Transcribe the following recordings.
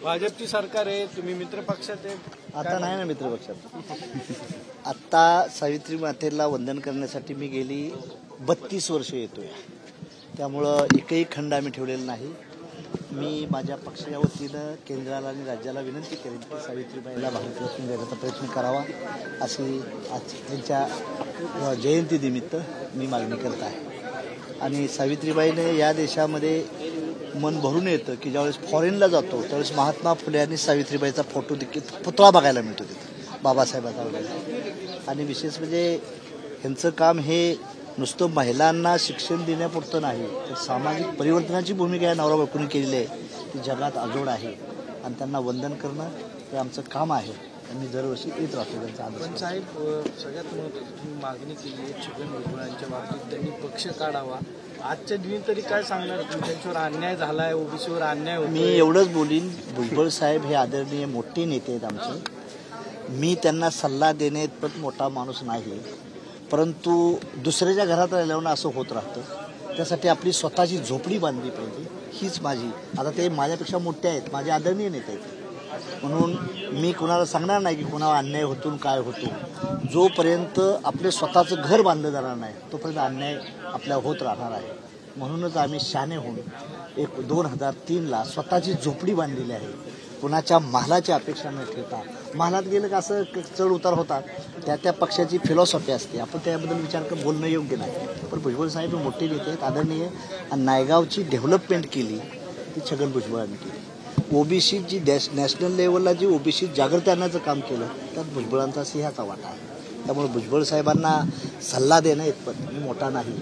भाजपची सरकार आहे, तुम्ही मित्र पक्षात आहे. आता नाही ना मित्र पक्षात. आता सावित्री मातेला वंदन करण्यासाठी मी गेली 32 वर्ष येतोय. त्यामुळं एकही खंड आम्ही ठेवलेला नाही. मी माझ्या पक्षाच्या वतीनं केंद्राला आणि राज्याला विनंती करेन की सावित्रीबाईला भारतरत्न देण्याचा प्रयत्न करावा अशी आज त्यांच्या जयंतीनिमित्त मी मागणी करत आहे. आणि सावित्रीबाईने या देशामध्ये मन भरून येतं की ज्यावेळेस फॉरेनला जातो त्यावेळेस महात्मा फुले आणि सावित्रीबाईचा फोटो देखील पुतळा बघायला मिळतो तिथं बाबासाहेबांचा वगैरे. आणि विशेष म्हणजे ह्यांचं काम हे नुसतं महिलांना शिक्षण देण्यापुरतं नाही तर सामाजिक परिवर्तनाची भूमिका या नवरा बायकोनी केलेली आहे ती जगात अजोड आहे. आणि त्यांना वंदन करणं हे आमचं काम आहे. आणि दरवर्षी येत राहतो त्यांचा आदर. पण साहेब, सगळ्यात महत्त्वाची मागणी केली आहे छगन भुजबळांच्या बाबतीत, त्यांनी पक्ष काढावा. आजच्या दिनी तरी काय सांगणार, त्यांच्यावर अन्याय झालाय, ओबीसीवर अन्याय होतो. मी एवढंच बोलीन, भुजबळ साहेब हे आदरणीय मोठे नेते आहेत आमचे. मी त्यांना सल्ला देणे इतपत मोठा माणूस नाही, परंतु दुसऱ्याच्या घरात राहिल्यावर असं होत राहतं. त्यासाठी आपली स्वतःची झोपडी बांधली पाहिजे हीच माझी. आता ते माझ्यापेक्षा मोठे आहेत, माझे आदरणीय नेते आहेत, म्हणून मी कुणाला सांगणार नाही की कुणाला अन्याय होतो काय होतो. जोपर्यंत आपले स्वतःचं घर बांधलं जाणार नाही तोपर्यंत अन्याय आपल्या होत राहणार आहे. म्हणूनच आम्ही शाने होऊन 2003ला स्वतःची झोपडी बांधलेली आहे. कुणाच्या महालाची अपेक्षा न ठेवता. महालात गेलं का असं चढ उतार होतात, त्या पक्षाची फिलॉसॉफी असते, आपण त्याबद्दल विचार करून बोलणं योग्य नाही. पण भुजबळ साहेब मोठे नेते आहेत, आदरणीय. आणि नायगावची डेव्हलपमेंट केली ती छगन भुजबळांनी केली. ओबीसी जी नॅशनल लेवलला जी ओबीसी जागृती आणण्याचं काम केलं त्यात भुजबळांचा सिंहाचा वाटा आहे. त्यामुळे भुजबळ साहेबांना सल्ला देणं इतपत मी मोठा नाही,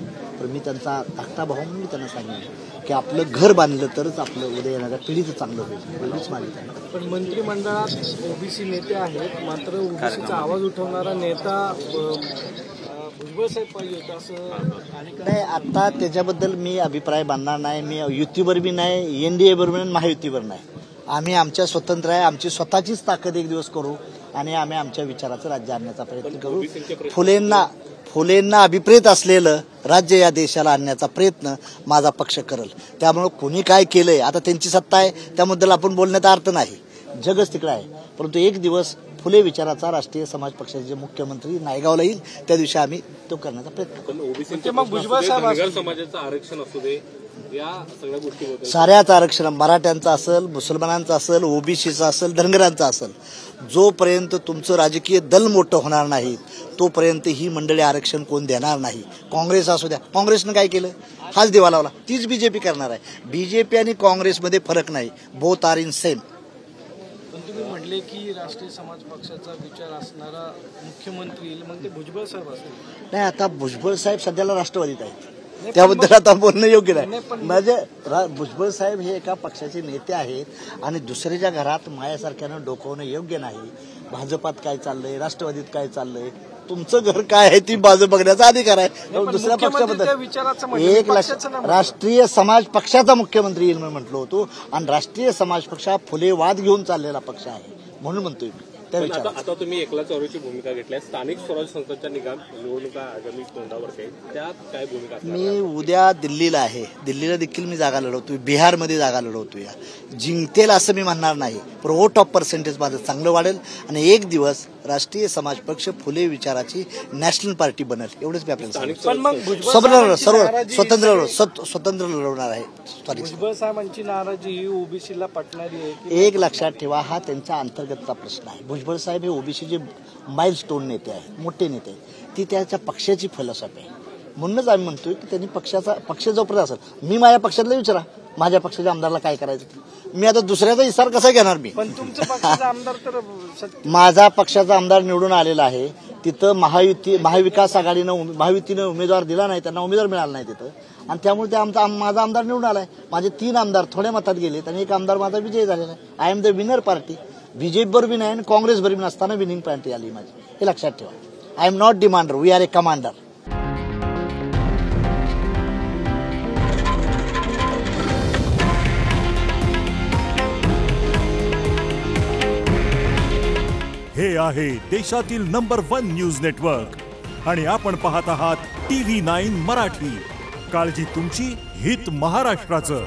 पण मी त्यांचा धाकटा भाऊ म्हणून मी त्यांना सांगेन की आपलं घर बांधलं तरच आपलं उद्या येणाऱ्या पिढीचं चांगलं होईल एवढीच मागणी आहे. पण मंत्रिमंडळात ओबीसी नेते आहेत, मात्र ओबीसीचा आवाज उठवणारा नेता भुजबळ साहेब पाहिजे होता असं नाही. आता त्याच्याबद्दल मी अभिप्राय बांधणार नाही. मी युतीवर बी नाही, एनडीए बरोबर नाही, महायुतीवर नाही. आम्ही आमच्या स्वतंत्र आहे, आमची स्वतःचीच ताकद एक दिवस करू आणि आम्ही आमच्या विचाराचं राज्य आणण्याचा प्रयत्न करू. फुलेंना अभिप्रेत असलेलं राज्य या देशाला आणण्याचा प्रयत्न माझा पक्ष करेल. त्यामुळे कोणी काय केलंय आता त्यांची सत्ता आहे, त्याबद्दल आपण बोलण्याचा अर्थ नाही. जगच तिकडे आहे. परंतु एक दिवस फुले विचाराचा राष्ट्रीय समाज पक्षाचे मुख्यमंत्री नायगावला येईल, त्या दिवशी आम्ही तो करण्याचा प्रयत्न करू. मग भुजबळ साहेब समाजाचं आरक्षण असू दे, या सगळ्या गोष्टी साऱ्याच आरक्षण मराठ्यांचं असेल, मुसलमानांचं असेल, ओबीसीचं असेल, धनगरांचं असेल, जोपर्यंत तुमचं राजकीय दल मोठं होणार नाही तोपर्यंत ही मंडळी आरक्षण कोण देणार नाही. काँग्रेस असू द्या, काँग्रेसनं काय केलं, हाच दिवा लावला. तीच बीजेपी करणार आहे. बीजेपी आणि काँग्रेसमध्ये फरक नाही, बोथ आर इन सेम. तुम्ही म्हटले की राष्ट्रीय समाज पक्षाचा विचार असणारा मुख्यमंत्री येईल, मग ते भुजबळ साहेब असेल. नाही, आता भुजबळ साहेब सध्याला राष्ट्रवादीत आहेत, त्याबद्दल आता बोलणं योग्य नाही. म्हणजे भुजबळ साहेब हे एका पक्षाचे नेते आहेत आणि दुसऱ्याच्या घरात मायासारख्यानं डोकवणं योग्य नाही. भाजपात काय चाललंय, राष्ट्रवादीत काय चाललंय, तुमचं घर काय आहे ती बाजू बघण्याचा अधिकार आहे. दुसऱ्या पक्षाबद्दल एक राष्ट्रीय समाज पक्षाचा मुख्यमंत्री येईल म्हणून म्हटलं होतो. आणि राष्ट्रीय समाज पक्ष हा फुले वाद घेऊन चाललेला पक्ष आहे म्हणून म्हणतोय मी. आता तुम्ही एकला चौरीची भूमिका घेतली, स्थानिक स्वराज्य संस्थांच्या निवडणुका आगामी तोंडावर आहेत, त्यात काय भूमिका? मी उद्या दिल्लीला आहे, दिल्लीला देखील मी जागा लढवतोय, बिहारमध्ये जागा लढवतोय. जिंकतेल असं मी म्हणणार नाही, पण वोट ऑफ पर्सेंटेज माझं चांगलं वाढेल आणि एक दिवस राष्ट्रीय समाज पक्ष फुले विचाराची नॅशनल पार्टी बनेल एवढंच मी आपल्याला स्वतंत्र लढवणार आहे. भुजबळ साहेबांची नाराजी ही ओबीसीला पटणारी आहे. एक लक्षात ठेवा, हा त्यांच्या अंतर्गतचा प्रश्न आहे. भुजबळ साहेब हे ओबीसीचे माइलस्टोन नेते आहेत, मोठे नेते आहेत. ती त्याच्या पक्षाची फिलॉसॉफी आहे. म्हणूनच आम्ही म्हणतोय की त्यांनी पक्ष जोपर्यंत असेल, मी माझ्या पक्षातला विचारा माझ्या पक्षाच्या आमदारला काय करायचं. मी आता दुसऱ्याचा इशारा कसा घेणार मी? पण तुमचं पक्षाचा आमदार तर माझा पक्षाचा आमदार निवडून आलेला आहे. तिथं महाविकास आघाडीनं महायुतीनं उमेदवार दिला नाही, त्यांना उमेदवार मिळाला नाही तिथं, आणि त्यामुळे माझा आमदार निवडून आलाय. माझे 3 आमदार थोड्या मतात गेलेत आणि एक आमदार माझा विजय झालेला आहे. I am the winner party. BJP बरोबर नाही आणि काँग्रेस बरोबर नसताना विनिंग पार्टी आली माझी, हे लक्षात ठेवा. I am not demander, we are a commander. हे आहे देशातील नंबर 1 न्यूज नेटवर्क आणि आपण पाहत आहात TV9 मराठी. काळजी तुमची, हित महाराष्ट्राचं.